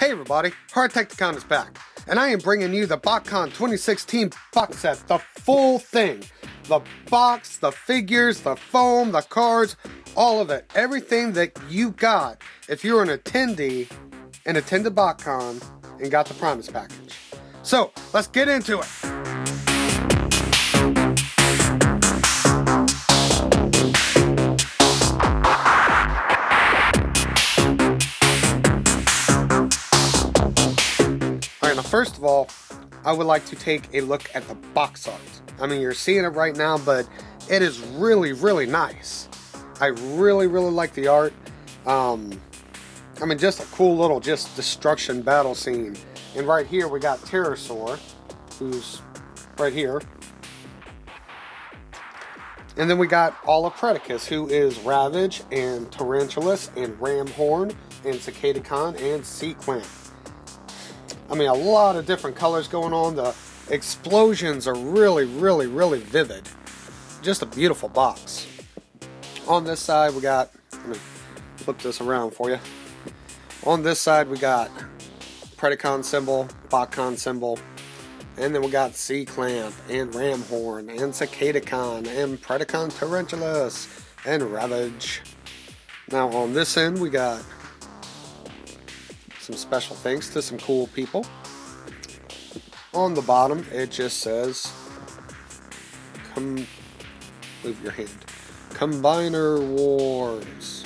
Hey everybody, Hardtekticon is back, and I am bringing you the Botcon 2016 box set, the full thing. The box, the figures, the foam, the cards, all of it. Everything that you got if you're an attendee and attended Botcon and got the Primus package. So, let's get into it. First of all, I would like to take a look at the box art. I mean, you're seeing it right now, but it is really, really nice. I really, really like the art. I mean, just a cool little destruction battle scene. And right here, we got Pterosaur, who's right here. And then we got all of Predacus, who is Ravage, and Tarantulas, and Ramhorn, and Hardtekticon, and Seaclamp. I mean, a lot of different colors going on. The explosions are really, really, really vivid. Just a beautiful box. On this side, we got, let me flip this around for you. On this side, we got Predacon symbol, Botcon symbol, and then we got Seaclamp, and Ramhorn, and Hardtekticon, and Predacon Tarantulas, and Ravage. Now, on this end, we got some special thanks to some cool people. On the bottom, it just says, move your hand, Combiner Wars.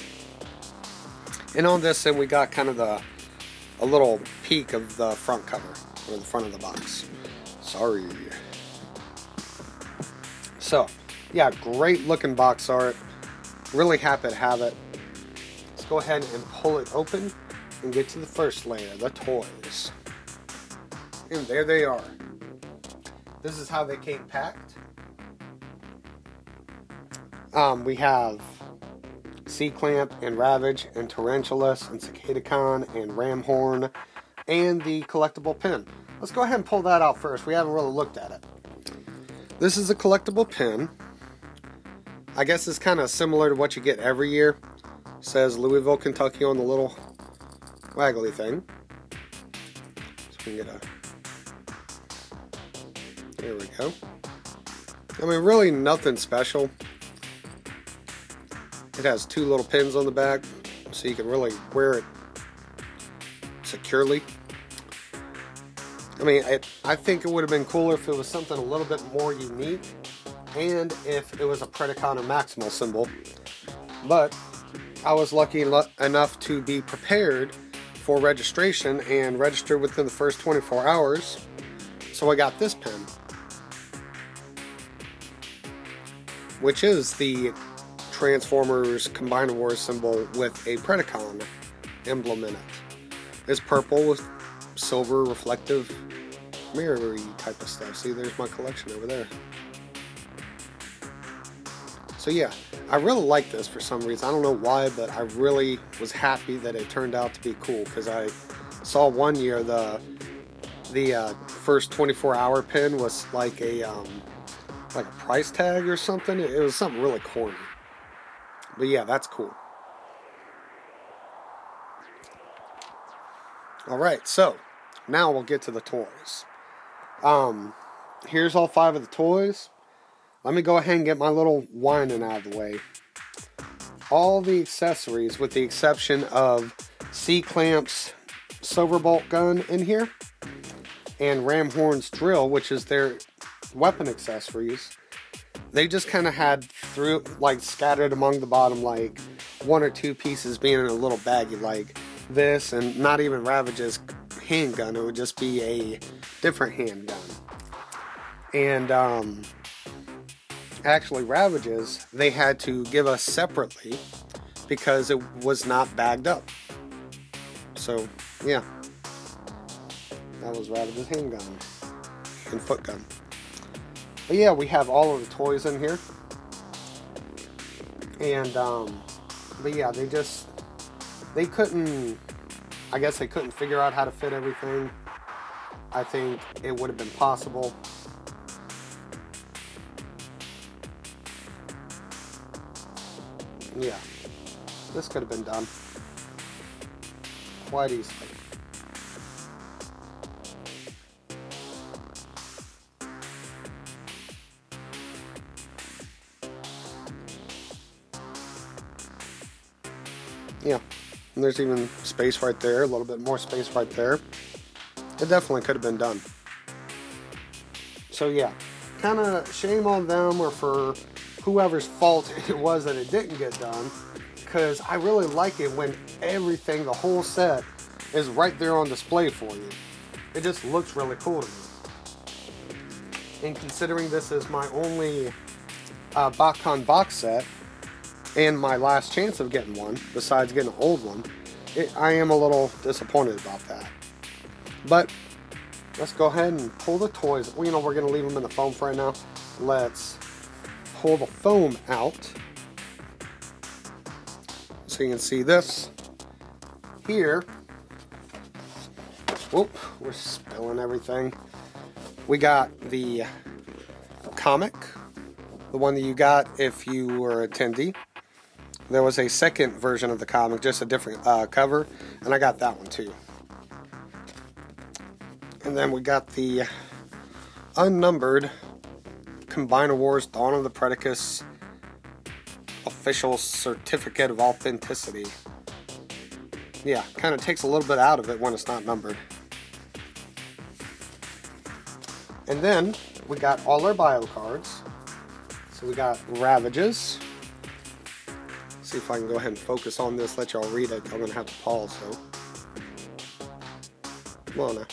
And on this end, we got kind of a little peek of the front cover, or the front of the box. Sorry. So, yeah, great looking box art. Really happy to have it. Let's go ahead and pull it open and get to the first layer, the toys. And there they are. This is how they came packed. We have Seaclamp and Ravage and Tarantulas and Hardtekticon and Ramhorn and the collectible pin. Let's go ahead and pull that out first. We haven't really looked at it. This is a collectible pin. I guess it's kind of similar to what you get every year. It says Louisville, Kentucky on the little waggly thing. So we can get there we go. I mean, really nothing special. It has two little pins on the back, so you can really wear it securely. I mean, I think it would have been cooler if it was something a little bit more unique, and if it was a Predacon or Maximal symbol. But I was lucky enough to be prepared for registration and registered within the first 24 hours. So I got this pin, which is the Transformers Combiner Wars symbol with a Predacon emblem in it. It's purple with silver reflective mirror-y type of stuff. See, there's my collection over there. So yeah, I really like this for some reason. I don't know why, but I really was happy that it turned out to be cool, because I saw one year the first 24-hour pin was like a price tag or something. It was something really corny. But yeah, that's cool. Alright, so now we'll get to the toys. Here's all 5 of the toys. Let me go ahead and get my little whining out of the way. All the accessories, with the exception of Seaclamp's Silverbolt gun in here, and Ramhorn's drill, which is their weapon accessories, they just kind of had scattered among the bottom, like 1 or 2 pieces being in a little baggie like this, and not even Ravage's handgun. It would just be a different handgun. And actually, Ravage's, they had to give us separately because it was not bagged up. So, yeah. That was Ravage's handgun and foot gun. But yeah, we have all of the toys in here. And, but yeah, they couldn't, I guess they couldn't figure out how to fit everything. I think it would have been possible. Yeah, this could have been done quite easily. Yeah, and there's even space right there, a little bit more space right there. It definitely could have been done. So yeah, kind of shame on them, or for whoever's fault it was that it didn't get done, because I really like it when everything, the whole set, is right there on display for you. It just looks really cool to me. And considering this is my only Botcon box set, and my last chance of getting one, besides getting an old one, I am a little disappointed about that. But let's go ahead and pull the toys. Well, you know, we're going to leave them in the foam for right now. Let's pull the foam out. So you can see this here. Whoop, we're spilling everything. We got the comic, the one that you got if you were an attendee. There was a second version of the comic, just a different cover, and I got that one too. And then we got the unnumbered Combiner Wars Dawn of the Predacus official certificate of authenticity. Yeah, kind of takes a little bit out of it when it's not numbered. And then we got all our bio cards. So we got Ravages. See if I can go ahead and focus on this, let y'all read it. I'm going to have to pause though. Come on now.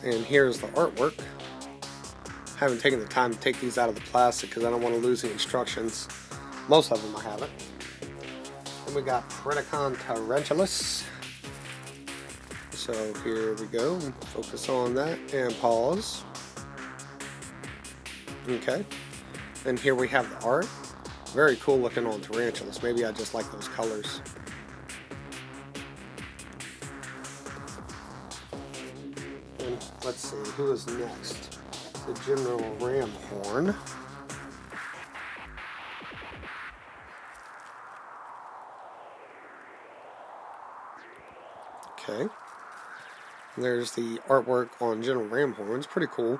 And here's the artwork. Haven't taken the time to take these out of the plastic because I don't want to lose the instructions. Most of them I haven't. Then we got Predacon Tarantulas. So here we go. Focus on that and pause. Okay. And here we have the art. Very cool looking on Tarantulas. Maybe I just like those colors. And let's see, who is next? The General Ramhorn. Okay. There's the artwork on General Ramhorn. It's pretty cool.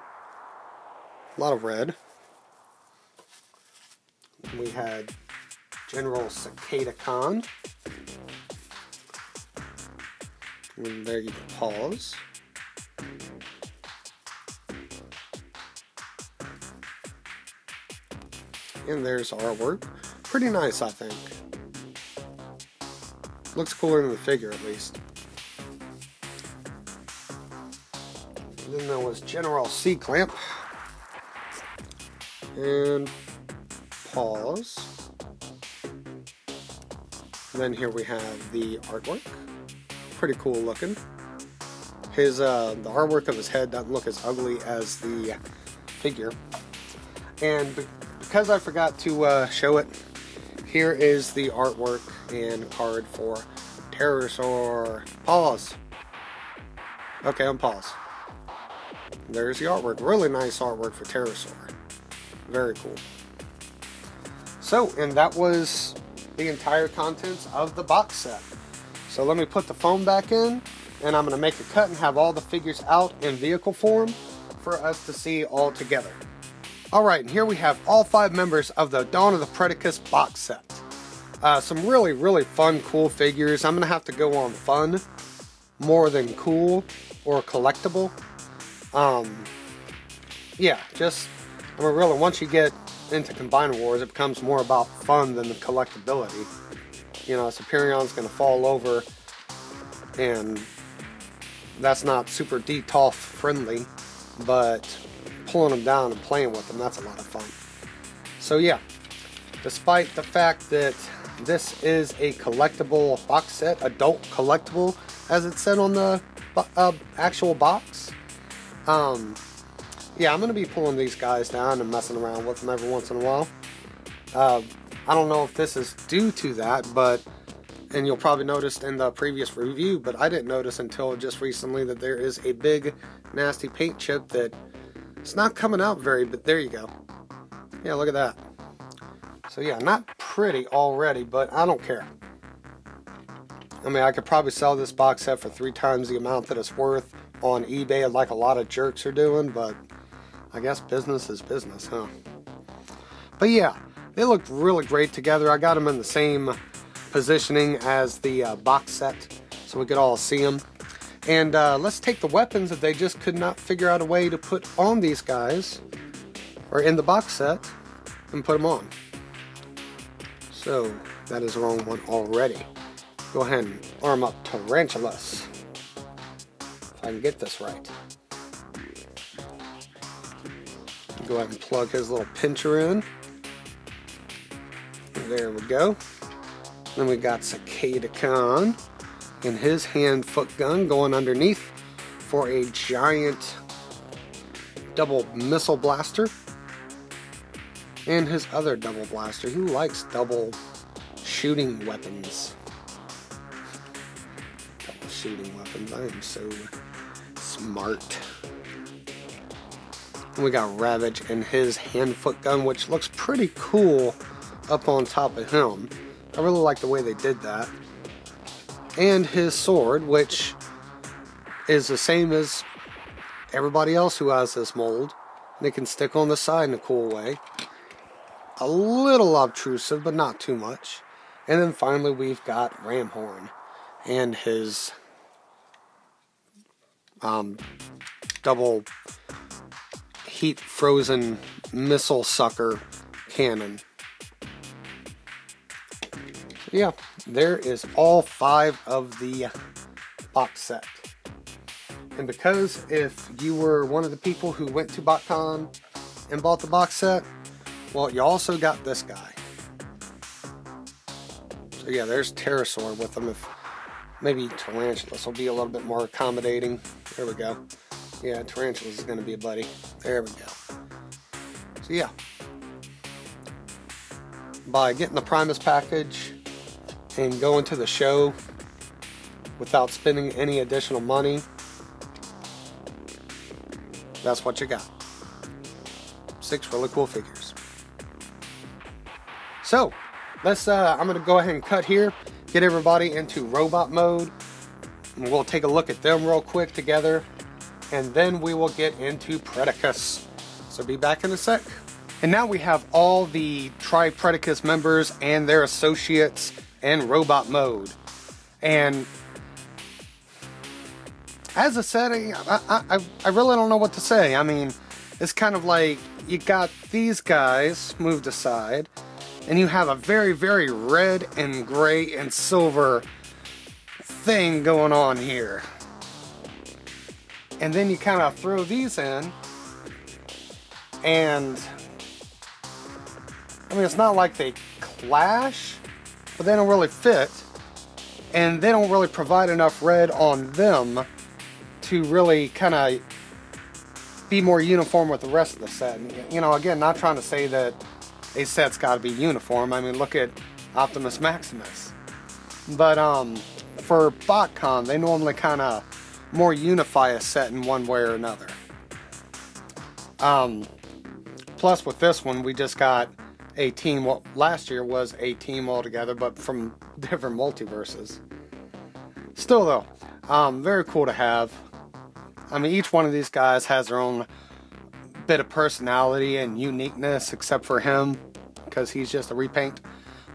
A lot of red. We had General Hardtekticon. And there you can pause. And there's artwork. Pretty nice, I think. Looks cooler than the figure, at least. And then there was General C-Clamp. And pause. And then here we have the artwork. Pretty cool looking. His the artwork of his head doesn't look as ugly as the figure. And because I forgot to show it, here is the artwork and card for Pterosaur. Pause. Okay, I'm paused. There's the artwork. Really nice artwork for Pterosaur. Very cool. So, and that was the entire contents of the box set. So let me put the foam back in, and I'm going to make a cut and have all the figures out in vehicle form for us to see all together. Alright, and here we have all 5 members of the Dawn of the Predacus box set. Some really, really fun, cool figures. I'm going to have to go on fun more than cool or collectible. Yeah, just, I mean, really, once you get into Combiner Wars, it becomes more about fun than the collectability. You know, Superion's going to fall over, and that's not super DTOF friendly, but pulling them down and playing with them, that's a lot of fun. So yeah, despite the fact that this is a collectible box set, adult collectible, as it said on the actual box, yeah, I'm going to be pulling these guys down and messing around with them every once in a while. I don't know if this is due to that, but, and you'll probably notice in the previous review, but I didn't notice until just recently that there is a big nasty paint chip that it's not coming out very, but there you go. Yeah, look at that. So yeah, not pretty already, but I don't care. I mean, I could probably sell this box set for 3 times the amount that it's worth on eBay, like a lot of jerks are doing, but I guess business is business, huh? But yeah, they look really great together. I got them in the same positioning as the box set, so we could all see them. And let's take the weapons that they just could not figure out a way to put on these guys, or in the box set, and put them on. So, that is the wrong one already. Go ahead and arm up Tarantulas. If I can get this right. Go ahead and plug his little pincher in. There we go. Then we got Hardtekticon and his hand-foot gun going underneath for a giant double missile blaster. And his other double blaster. Who likes double shooting weapons? Double shooting weapons. I am so smart. And we got Ravage and his hand-foot gun, which looks pretty cool up on top of him. I really like the way they did that. And his sword, which is the same as everybody else who has this mold. And it can stick on the side in a cool way. A little obtrusive, but not too much. And then finally we've got Ramhorn and his double heat frozen missile sucker cannon. So yeah, there is all 5 of the box set. And because if you were one of the people who went to Botcon and bought the box set, well, you also got this guy. So yeah, there's Pterosaur with them. If maybe Tarantulas will be a little bit more accommodating. There we go. Yeah, Tarantulas is going to be a buddy. There we go. So yeah, by getting the Primus package and going to the show without spending any additional money, that's what you got. 6 really cool figures. So, let's, I'm going to go ahead and cut here, get everybody into robot mode, and we'll take a look at them real quick together, and then we will get into Predacus. So be back in a sec. And now we have all the Predacus members and their associates in robot mode. And as I said, I really don't know what to say. I mean, it's kind of like you got these guys moved aside, and you have a very, very red and gray and silver thing going on here. And then you kind of throw these in, and I mean, it's not like they clash, but they don't really fit, and they don't really provide enough red on them to really kind of be more uniform with the rest of the set. You know, again, not trying to say that a set's got to be uniform. I mean, look at Optimus Maximus. But for Botcon, they normally kind of more unify a set in one way or another. Plus, with this one, we just got a team. Well, last year was a team altogether, but from different multiverses. Still, though, very cool to have. I mean, each one of these guys has their own bit of personality and uniqueness, except for him, because he's just a repaint.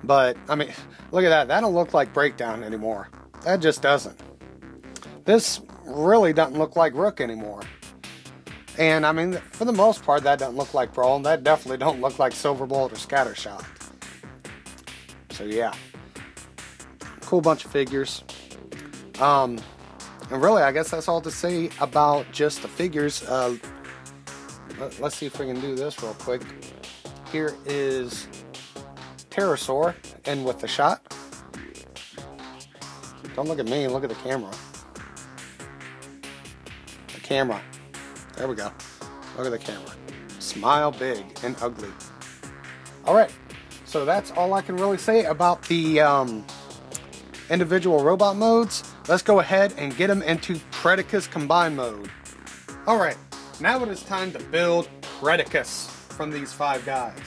But, I mean, look at that. That don't look like Breakdown anymore. That just doesn't. This really doesn't look like Rook anymore. And, I mean, for the most part, that doesn't look like Brawl, and that definitely don't look like Silverbolt or Scattershot. So, yeah. Cool bunch of figures. And really, I guess that's all to say about just the figures. Let's see if we can do this real quick. Here is Pterosaur, and with the shot. Don't look at me, look at the camera. The camera. There we go. Look at the camera. Smile big and ugly. Alright, so that's all I can really say about the individual robot modes. Let's go ahead and get them into Predacus combined mode. Alright, now it is time to build Predacus from these 5 guys.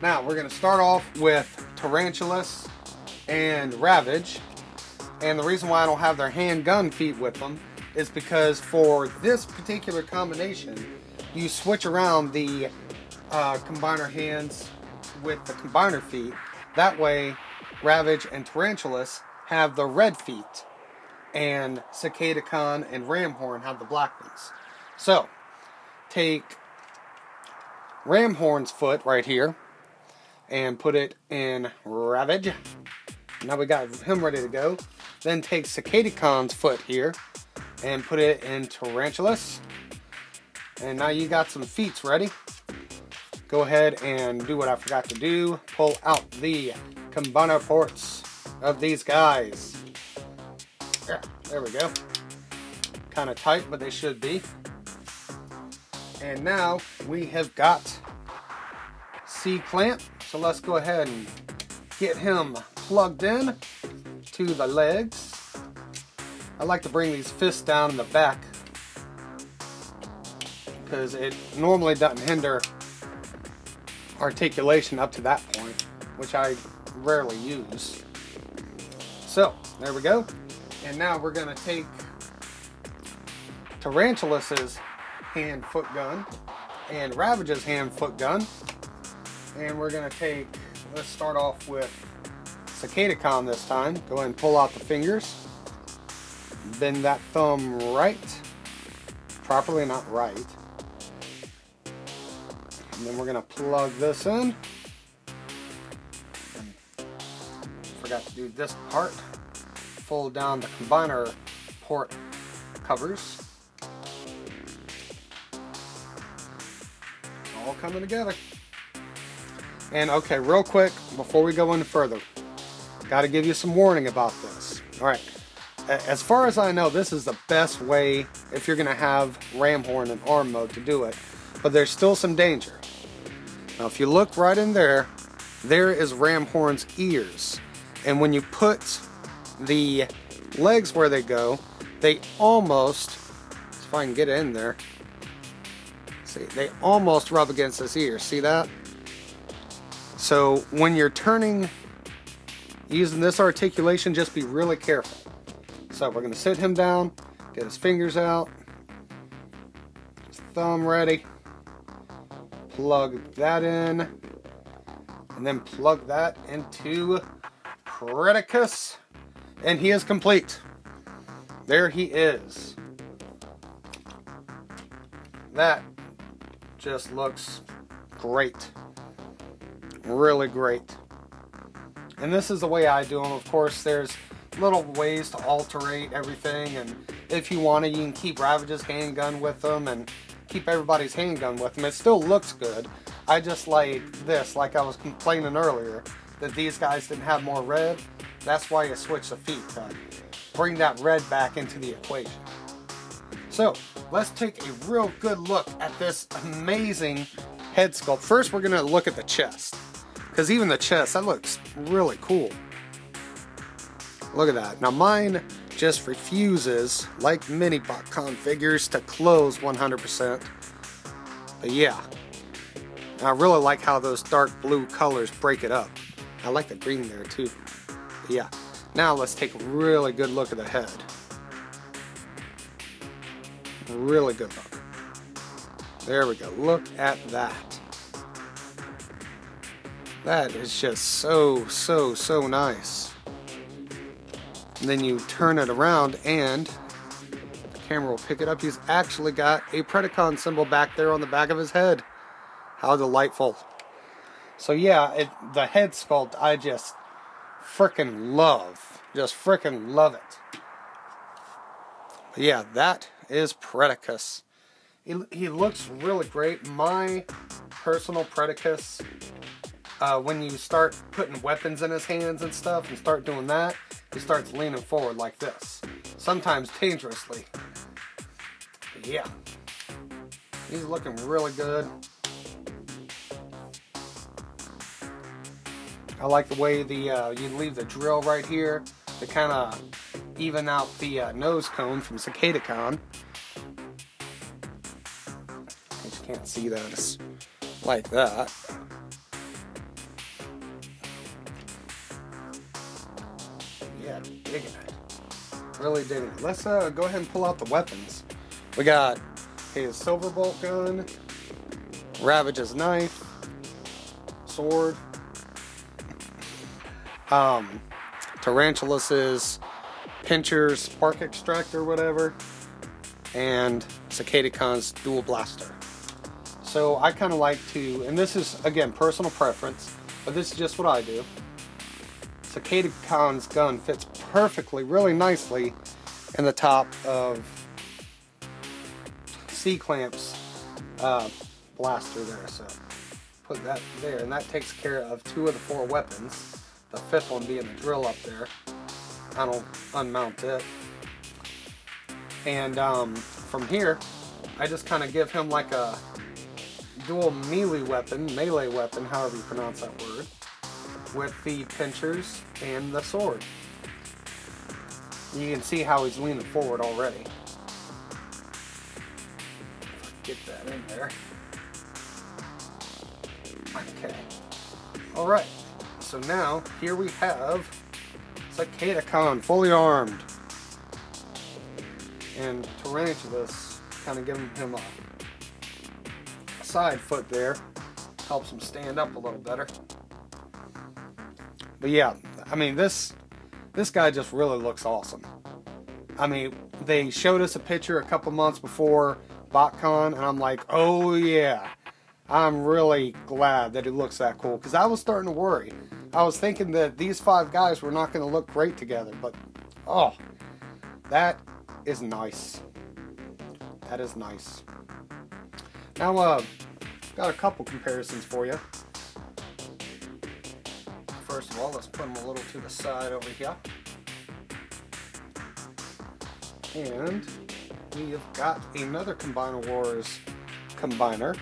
Now, we're going to start off with Tarantulas and Ravage. And the reason why I don't have their handgun feet with them is because for this particular combination, you switch around the combiner hands with the combiner feet. That way, Ravage and Tarantulas have the red feet, and Cicadacon and Ramhorn have the black ones. So, take Ramhorn's foot right here and put it in Ravage. Now we got him ready to go. Then take Cicadacon's foot here and put it in Tarantulas. And now you got some feet ready. Go ahead and do what I forgot to do. Pull out the combiner ports of these guys. Yeah, there we go. Kind of tight, but they should be. And now we have got C-clamp. So let's go ahead and get him plugged in to the legs. I like to bring these fists down in the back because it normally doesn't hinder articulation up to that point, which I rarely use. So there we go. And now we're going to take Tarantulas' hand-foot gun and Ravage's hand-foot gun, and we're going to take, let's start off with Cicadacon this time. Go ahead and pull out the fingers. Bend that thumb right. Properly, not right. And then we're going to plug this in. And forgot to do this part. Fold down the combiner port covers. All coming together. And okay, real quick, before we go any further, got to give you some warning about this. Alright, as far as I know, this is the best way if you're going to have Ramhorn in arm mode to do it. But there's still some danger. Now if you look right in there, there is Ramhorn's ears. And when you put the legs where they go, they almost, if I can get it in there, see, they almost rub against his ear. See that? So when you're turning, using this articulation, just be really careful. So we're going to sit him down, get his fingers out, his thumb ready, plug that in, and then plug that into Predacus, and he is complete. There he is. That just looks great. Really great. And this is the way I do them. Of course, there's little ways to alterate everything, and if you want to, you can keep Ravage's handgun with them and keep everybody's handgun with them. It still looks good. I just like this, like I was complaining earlier, that these guys didn't have more red. That's why you switch the feet to bring that red back into the equation. So let's take a real good look at this amazing head sculpt. First, we're going to look at the chest, because even the chest, that looks really cool. Look at that. Now mine just refuses, like many Botcon figures, to close 100%. But yeah, I really like how those dark blue colors break it up. I like the green there too. But yeah, now let's take a really good look at the head. Really good look. There we go. Look at that. That is just so nice. And then you turn it around and the camera will pick it up. He's actually got a Predacon symbol back there on the back of his head. How delightful. So yeah, the head sculpt I just frickin' love. Just frickin' love it. But yeah, that is Predacus. He looks really great. My personal Predacus, when you start putting weapons in his hands and stuff and start doing that, he starts leaning forward like this. Sometimes dangerously. But yeah. He's looking really good. I like the way you leave the drill right here to kind of even out the nose cone from Cicadacon. You just can't see that. It's like that. Yeah, digging it. Really digging it. Let's go ahead and pull out the weapons. We got his silver bolt gun, Ravage's knife, sword, Tarantulas's pincher spark extractor, whatever, and Cicadicon's dual blaster. So I kind of like to, and this is again personal preference, but this is just what I do. Cicadicon's gun fits perfectly, really nicely in the top of C-Clamp's blaster there. So put that there, and that takes care of 2 of the 4 weapons. The 5th one being the drill up there. I'll unmount it. And from here, I just kind of give him like a dual melee weapon, however you pronounce that word, with the pinchers and the sword. You can see how he's leaning forward already. Get that in there. Okay. Alright. So now, here we have Cicadicon fully armed. And Tarantulas kind of giving him a side foot there. Helps him stand up a little better. But yeah, I mean, this guy just really looks awesome. I mean, they showed us a picture a couple months before Botcon, and I'm like, oh yeah, I'm really glad that it looks that cool, because I was starting to worry. I was thinking that these 5 guys were not going to look great together, but oh, that is nice. That is nice. Now, got a couple comparisons for you. First of all, let's put them a little to the side over here. And we have got another Combiner Wars combiner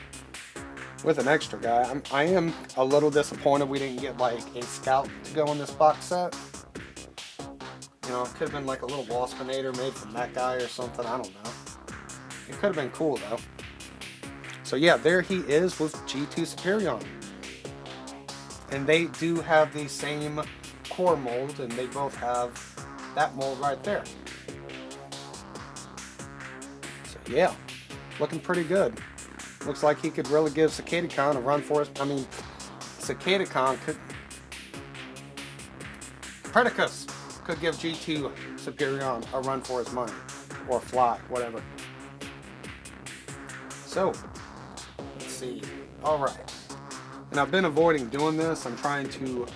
with an extra guy. I am a little disappointed we didn't get like a scout to go in this box set. You know, it could have been like a little Waspinator made from that guy or something. I don't know. It could have been cool though. So yeah, there he is with G2 Superion. And they do have the same core mold, and they both have that mold right there. So yeah, looking pretty good. Looks like he could really give Cicadicon a run for his, I mean, Cicadicon could, Predacus could give G2 Superion a run for his money. Or fly, whatever. So, let's see. Alright. And I've been avoiding doing this. I'm trying to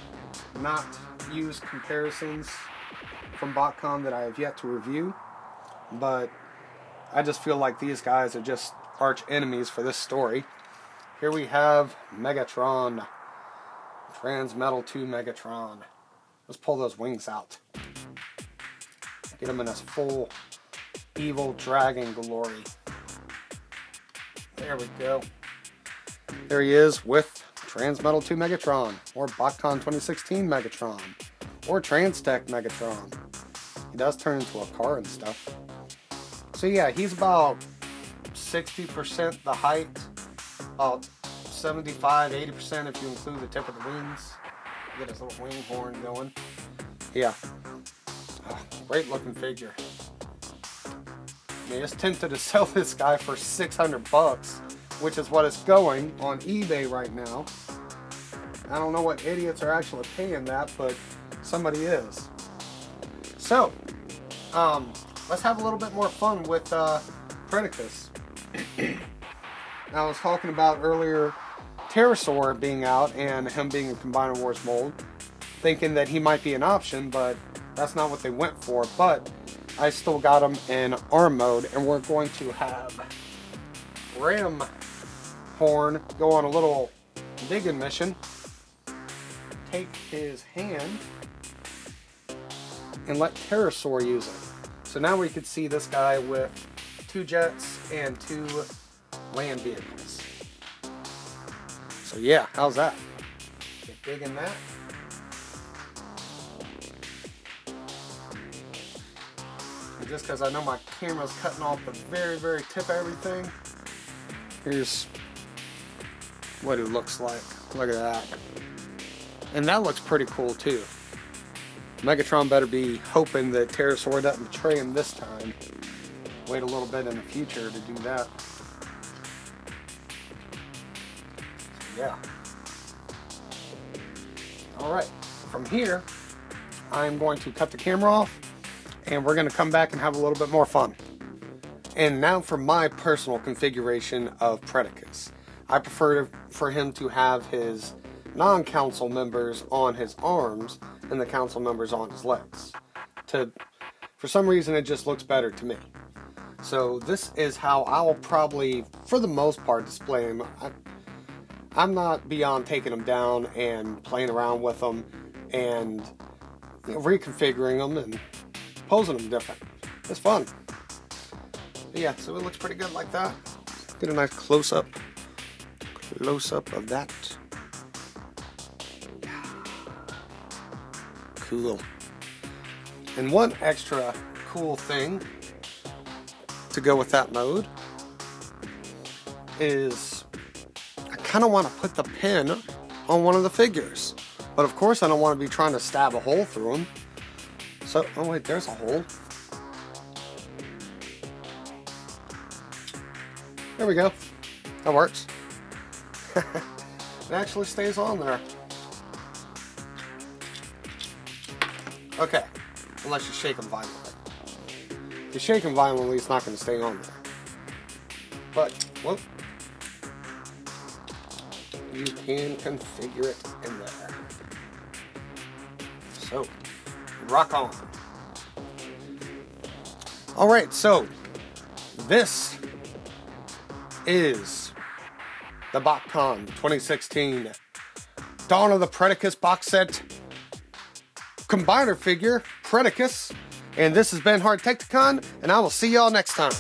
not use comparisons from Botcon that I have yet to review. But I just feel like these guys are just arch enemies for this story. Here we have Megatron. Transmetal 2 Megatron. Let's pull those wings out. Get him in his full evil dragon glory. There we go. There he is with Transmetal 2 Megatron, or Botcon 2016 Megatron, or Transtech Megatron. He does turn into a car and stuff. So yeah, he's about 60% the height, about 75-80% if you include the tip of the wings. Get his little wing horn going. Yeah, great looking figure. I mean, it's tempted to sell this guy for $600, which is what it's going on eBay right now. I don't know what idiots are actually paying that, but somebody is. So, let's have a little bit more fun with Predacus. Now, I was talking about earlier Pterosaur being out and him being a Combiner Wars mold, thinking that he might be an option, but that's not what they went for. But I still got him in arm mode, and we're going to have Ram Horn go on a little digging mission. Take his hand and let Pterosaur use it. So now we could see this guy with 2 jets and 2 land vehicles. So yeah, how's that? Get digging that. And just because I know my camera's cutting off the very, very tip of everything, here's what it looks like. Look at that. And that looks pretty cool too. Megatron better be hoping that Pterosaur doesn't betray him this time. Wait a little bit in the future to do that. yeah. Alright, from here, I'm going to cut the camera off, and we're going to come back and have a little bit more fun. And now for my personal configuration of Predacus. I prefer for him to have his non-council members on his arms and the council members on his legs. For some reason, it just looks better to me. So this is how I will probably, for the most part, display him. I'm not beyond taking them down and playing around with them and reconfiguring them and posing them different. It's fun. But yeah, so it looks pretty good like that. Get a nice close-up of that. Cool. And one extra cool thing to go with that mode is I kind of want to put the pin on one of the figures, but of course I don't want to be trying to stab a hole through them. So, oh wait, there's a hole. There we go. That works. It actually stays on there. Okay, unless you shake them violently. If you shake them violently, it's not going to stay on there. But, whoop, you can configure it in there. So, rock on. Alright, so, this is the Botcon 2016 Dawn of the Predacus box set combiner figure, Predacus. And this has been Hardtekticon, and I will see y'all next time.